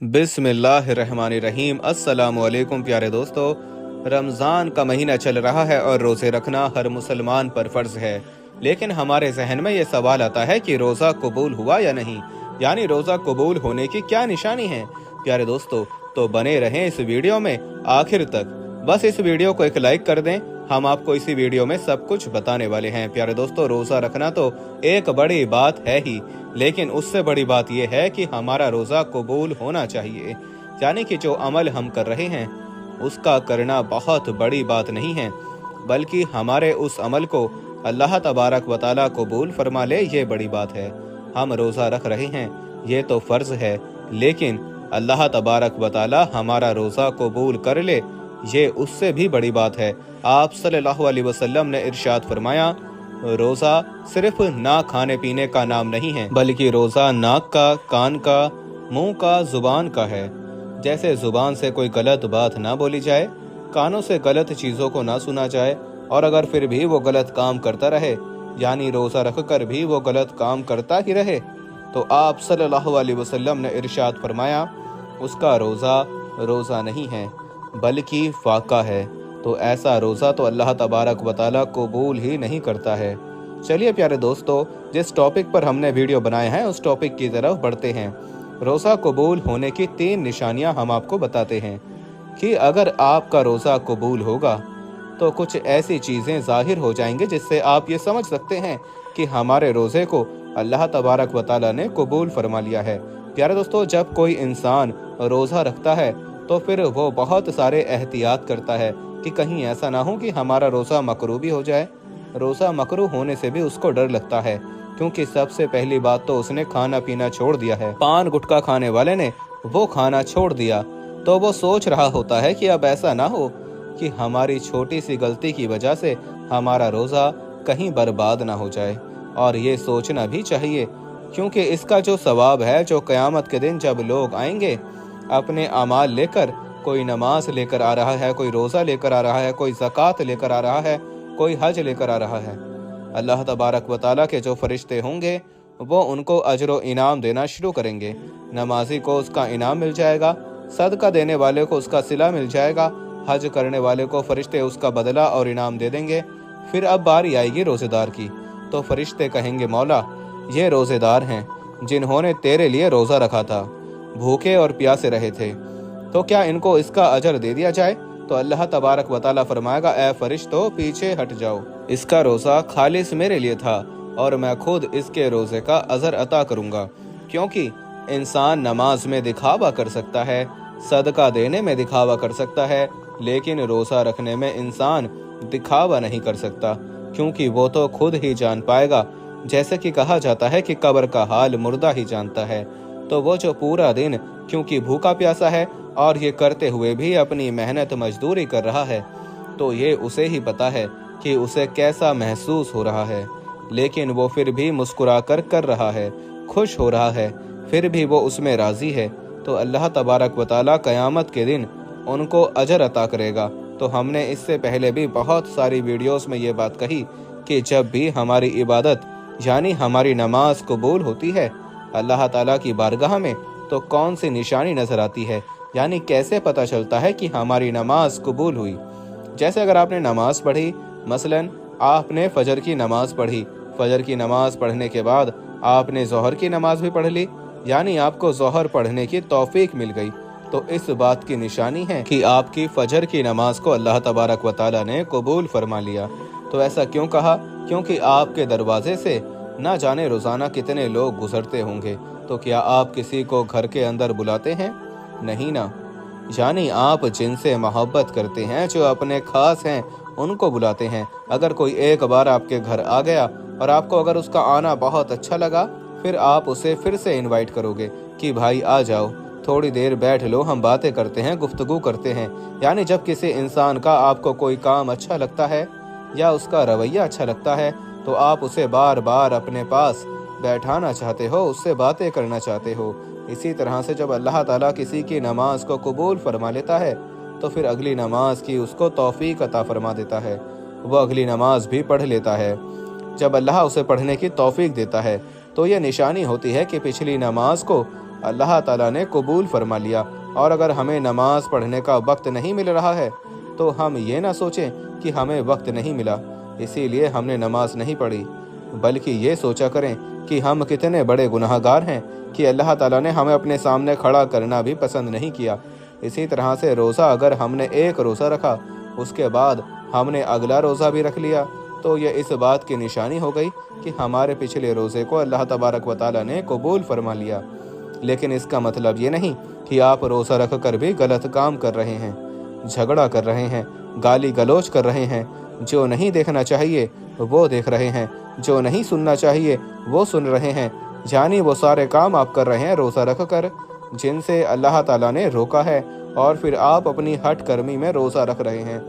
बिस्मिल्लाहिर्रहमानिर्रहीम। अस्सलामुअलैकुम प्यारे दोस्तों, रमज़ान का महीना चल रहा है और रोज़े रखना हर मुसलमान पर फ़र्ज़ है। लेकिन हमारे जहन में ये सवाल आता है कि रोज़ा कबूल हुआ या नहीं, यानी रोज़ा कबूल होने की क्या निशानी है। प्यारे दोस्तों, तो बने रहें इस वीडियो में आखिर तक। बस इस वीडियो को एक लाइक कर दें, हम आपको इसी वीडियो में सब कुछ बताने वाले हैं। प्यारे दोस्तों, रोज़ा रखना तो एक बड़ी बात है ही, लेकिन उससे बड़ी बात यह है कि हमारा रोज़ा कबूल होना चाहिए। यानी कि जो अमल हम कर रहे हैं उसका करना बहुत बड़ी बात नहीं है, बल्कि हमारे उस अमल को अल्लाह तबारक व तआला कबूल फरमा ले, ये बड़ी बात है। हम रोज़ा रख रहे हैं ये तो फ़र्ज़ है, लेकिन अल्लाह तबारक व तआला हमारा रोज़ा कबूल कर ले, ये उससे भी बड़ी बात है। आप सल्लल्लाहु अलैहि वसल्लम ने इरशाद फरमाया, रोज़ा सिर्फ ना खाने पीने का नाम नहीं है, बल्कि रोज़ा नाक का, कान का, मुंह का, जुबान का है। जैसे जुबान से कोई गलत बात ना बोली जाए, कानों से गलत चीज़ों को ना सुना जाए, और अगर फिर भी वो गलत काम करता रहे, यानी रोज़ा रख कर भी वो गलत काम करता ही रहे, तो आप सल्लल्लाहु अलैहि वसल्लम ने इरशाद फरमाया, उसका रोज़ा रोज़ा नहीं है बल्कि फाका है। तो ऐसा रोज़ा तो अल्लाह तबारक व तआला कबूल ही नहीं करता है। चलिए प्यारे दोस्तों, जिस टॉपिक पर हमने वीडियो बनाए हैं उस टॉपिक की तरफ बढ़ते हैं। रोज़ा कबूल होने की 3 निशानियां हम आपको बताते हैं कि अगर आपका रोज़ा कबूल होगा तो कुछ ऐसी चीज़ें ज़ाहिर हो जाएंगी जिससे आप ये समझ सकते हैं कि हमारे रोज़े को अल्लाह तबारक व तआला ने कबूल फरमा लिया है। प्यारे दोस्तों, जब कोई इंसान रोज़ा रखता है तो फिर वो बहुत सारे एहतियात करता है कि कहीं ऐसा ना हो कि हमारा रोज़ा मकरूह भी हो जाए। रोज़ा मकरूह होने से भी उसको डर लगता है, क्योंकि सबसे पहली बात तो उसने खाना पीना छोड़ दिया है। पान गुटखा खाने वाले ने वो खाना छोड़ दिया, तो वो सोच रहा होता है कि अब ऐसा ना हो कि हमारी छोटी सी गलती की वजह से हमारा रोज़ा कहीं बर्बाद ना हो जाए। और ये सोचना भी चाहिए, क्योंकि इसका जो सवाब है, जो क़यामत के दिन जब लोग आएंगे अपने अमाल लेकर, कोई नमाज लेकर आ रहा है, कोई रोज़ा लेकर आ रहा है, कोई ज़कात लेकर आ रहा है, कोई हज लेकर आ रहा है, अल्लाह तबारक व तआला के जो फरिश्ते होंगे वो उनको अजर व इनाम देना शुरू करेंगे। नमाजी को उसका इनाम मिल जाएगा, सदका देने वाले को उसका सिला मिल जाएगा, हज करने वाले को फरिश्ते उसका बदला और इनाम दे देंगे। फिर अब बारी आएगी रोज़ेदार की, तो फरिश्ते कहेंगे, मौला ये रोज़ेदार हैं जिन्होंने तेरे लिए रोज़ा रखा था, भूखे और प्यासे रहे थे, तो क्या इनको इसका अजर दे दिया जाए? तो अल्लाह तबारक व तआला फरमाएगा, ए फरिश्तों पीछे हट जाओ, इसका रोज़ा खालिस मेरे लिए था और मैं खुद इसके रोज़े का अजर अता करूँगा। क्योंकि इंसान नमाज में दिखावा कर सकता है, सदका देने में दिखावा कर सकता है, लेकिन रोज़ा रखने में इंसान दिखावा नहीं कर सकता, क्योंकि वो तो खुद ही जान पाएगा। जैसे कि कहा जाता है कि कब्र का हाल मुर्दा ही जानता है। तो वो जो पूरा दिन क्योंकि भूखा प्यासा है और ये करते हुए भी अपनी मेहनत मजदूरी कर रहा है, तो ये उसे ही पता है कि उसे कैसा महसूस हो रहा है, लेकिन वो फिर भी मुस्कुरा कर रहा है, खुश हो रहा है, फिर भी वो उसमें राज़ी है। तो अल्लाह तबारक व तआला क़यामत के दिन उनको अजर अता करेगा। तो हमने इससे पहले भी बहुत सारी वीडियोस में ये बात कही कि जब भी हमारी इबादत यानी हमारी नमाज कबूल होती है अल्लाह ताला की बारगाह में, तो कौन सी निशानी नज़र आती है, यानी कैसे पता चलता है कि हमारी नमाज कबूल हुई। जैसे अगर आपने नमाज पढ़ी, मसलन आपने फजर की नमाज पढ़ी, फजर की नमाज पढ़ने के बाद आपने ज़ोहर की नमाज भी पढ़ ली, यानी आपको ज़ोहर पढ़ने की तौफीक मिल गई, तो इस बात की निशानी है कि आपकी फजर की नमाज को अल्लाह तबारक व तआला ने कबूल फरमा लिया। तो ऐसा क्यों कहा? क्योंकि आपके दरवाजे से ना जाने रोज़ाना कितने लोग गुजरते होंगे, तो क्या आप किसी को घर के अंदर बुलाते हैं? नहीं ना। यानी आप जिनसे मोहब्बत करते हैं, जो अपने खास हैं, उनको बुलाते हैं। अगर कोई एक बार आपके घर आ गया और आपको अगर उसका आना बहुत अच्छा लगा, फिर आप उसे फिर से इनवाइट करोगे कि भाई आ जाओ, थोड़ी देर बैठ लो, हम बातें करते हैं, गुफ्तगू करते हैं। यानी जब किसी इंसान का आपको कोई काम अच्छा लगता है या उसका रवैया अच्छा लगता है, तो आप उसे बार बार अपने पास बैठाना चाहते हो, उससे बातें करना चाहते हो। इसी तरह से जब अल्लाह ताला किसी की नमाज को कबूल फरमा लेता है, तो फिर अगली नमाज की उसको तौफीक अता फरमा देता है, वो अगली नमाज भी पढ़ लेता है। जब अल्लाह उसे पढ़ने की तौफीक देता है, तो यह निशानी होती है कि पिछली नमाज को अल्लाह ताला ने कबूल फरमा लिया। और अगर हमें नमाज पढ़ने का वक्त नहीं मिल रहा है तो हम ये ना सोचें कि हमें वक्त नहीं मिला इसीलिए हमने नमाज नहीं पढ़ी, बल्कि ये सोचा करें कि हम कितने बड़े गुनाहगार हैं कि अल्लाह ताला ने हमें अपने सामने खड़ा करना भी पसंद नहीं किया। इसी तरह से रोज़ा अगर हमने एक रोज़ा रखा उसके बाद हमने अगला रोज़ा भी रख लिया तो ये इस बात की निशानी हो गई कि हमारे पिछले रोज़े को अल्लाह तबारक व तआला ने कबूल फरमा लिया। लेकिन इसका मतलब ये नहीं कि आप रोज़ा रख कर भी गलत काम कर रहे हैं, झगड़ा कर रहे हैं, गाली गलौज कर रहे हैं, जो नहीं देखना चाहिए वो देख रहे हैं, जो नहीं सुनना चाहिए वो सुन रहे हैं, यानी वो सारे काम आप कर रहे हैं रोज़ा रख कर जिनसे अल्लाह ताला ने रोका है। और फिर आप अपनी हट कर्मी में रोज़ा रख रहे हैं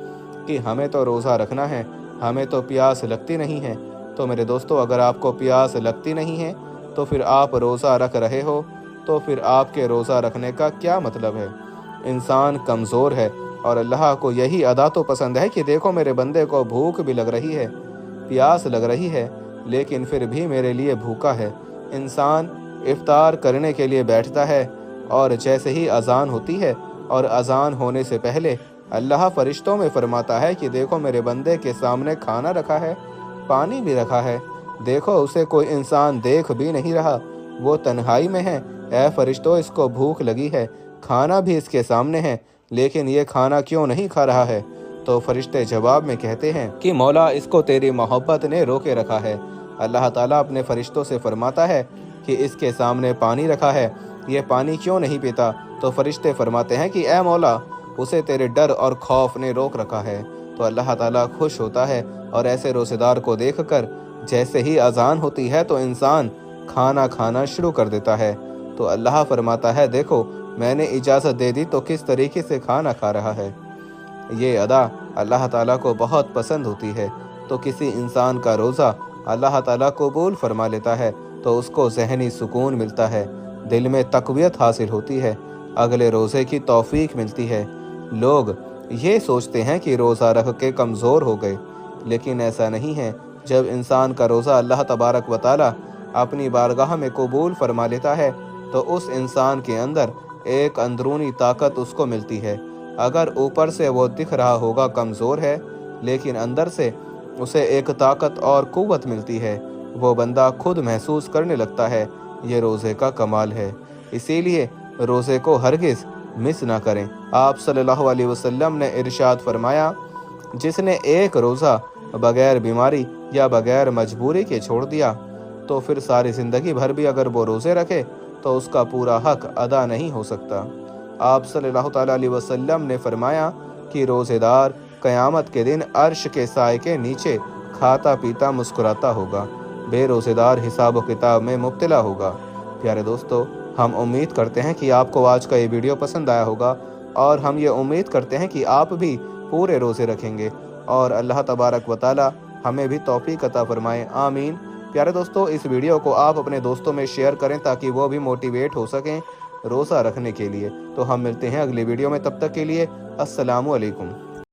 कि हमें तो रोज़ा रखना है, हमें तो प्यास लगती नहीं है। तो मेरे दोस्तों, अगर आपको प्यास लगती नहीं है तो फिर आप रोज़ा रख रहे हो तो फिर आपके रोज़ा रखने का क्या मतलब है। इंसान कमज़ोर है और अल्लाह को यही अदा तो पसंद है कि देखो मेरे बंदे को भूख भी लग रही है, प्यास लग रही है, लेकिन फिर भी मेरे लिए भूखा है। इंसान इफ्तार करने के लिए बैठता है और जैसे ही अजान होती है और अजान होने से पहले अल्लाह फरिश्तों में फरमाता है कि देखो मेरे बंदे के सामने खाना रखा है, पानी भी रखा है, देखो उसे कोई इंसान देख भी नहीं रहा, वो तन्हाई में है। ऐ फरिश्तों, इसको भूख लगी है, खाना भी इसके सामने है, लेकिन ये खाना क्यों नहीं खा रहा है। तो फरिश्ते जवाब में कहते हैं कि मौला, इसको तेरी मोहब्बत ने रोके रखा है। अल्लाह ताला अपने फरिश्तों से फरमाता है कि इसके सामने पानी रखा है, ये पानी क्यों नहीं पीता। तो फरिश्ते फरमाते हैं कि ऐ मौला, उसे तेरे डर और खौफ ने रोक रखा है। तो अल्लाह ताला खुश होता है और ऐसे रोज़ेदार को देखकर जैसे ही अजान होती है तो इंसान खाना खाना शुरू कर देता है। तो अल्लाह फरमाता है, देखो मैंने इजाज़त दे दी तो किस तरीके से खाना खा रहा है। ये अदा अल्लाह ताला को बहुत पसंद होती है। तो किसी इंसान का रोज़ा अल्लाह ताला कबूल फरमा लेता है तो उसको ज़हनी सुकून मिलता है, दिल में तक़वियत हासिल होती है, अगले रोज़े की तौफीक मिलती है। लोग ये सोचते हैं कि रोज़ा रख के कमज़ोर हो गए, लेकिन ऐसा नहीं है। जब इंसान का रोज़ा अल्लाह तबारक व तआला अपनी बारगाह में कबूल फरमा लेता है तो उस इंसान के अंदर एक अंदरूनी ताकत उसको मिलती है। अगर ऊपर से वो दिख रहा होगा कमज़ोर है, लेकिन अंदर से उसे एक ताकत और क़ुव्वत मिलती है, वो बंदा खुद महसूस करने लगता है। ये रोज़े का कमाल है। इसीलिए रोज़े को हरगिज़ मिस ना करें। आप सल्लल्लाहु अलैहि वसल्लम ने इरशाद फरमाया, जिसने एक रोज़ा बगैर बीमारी या बगैर मजबूरी के छोड़ दिया तो फिर सारी ज़िंदगी भर भी अगर वो रोज़े रखे तो उसका पूरा हक अदा नहीं हो सकता। आप सल्लल्लाहु ताला अलैहि वसल्लम ने फरमाया कि रोज़ेदार क़यामत के दिन अर्श के साए के नीचे खाता पीता मुस्कुराता होगा, बेरोज़ेदार हिसाब व किताब में मुब्तला होगा। प्यारे दोस्तों, हम उम्मीद करते हैं कि आपको आज का ये वीडियो पसंद आया होगा और हम ये उम्मीद करते हैं कि आप भी पूरे रोज़े रखेंगे और अल्लाह तबारक व तआला हमें भी तौफीक अता फरमाए, आमीन। प्यारे दोस्तों, इस वीडियो को आप अपने दोस्तों में शेयर करें ताकि वो भी मोटिवेट हो सकें रोज़ा रखने के लिए। तो हम मिलते हैं अगली वीडियो में, तब तक के लिए अस्सलामु अलैकुम।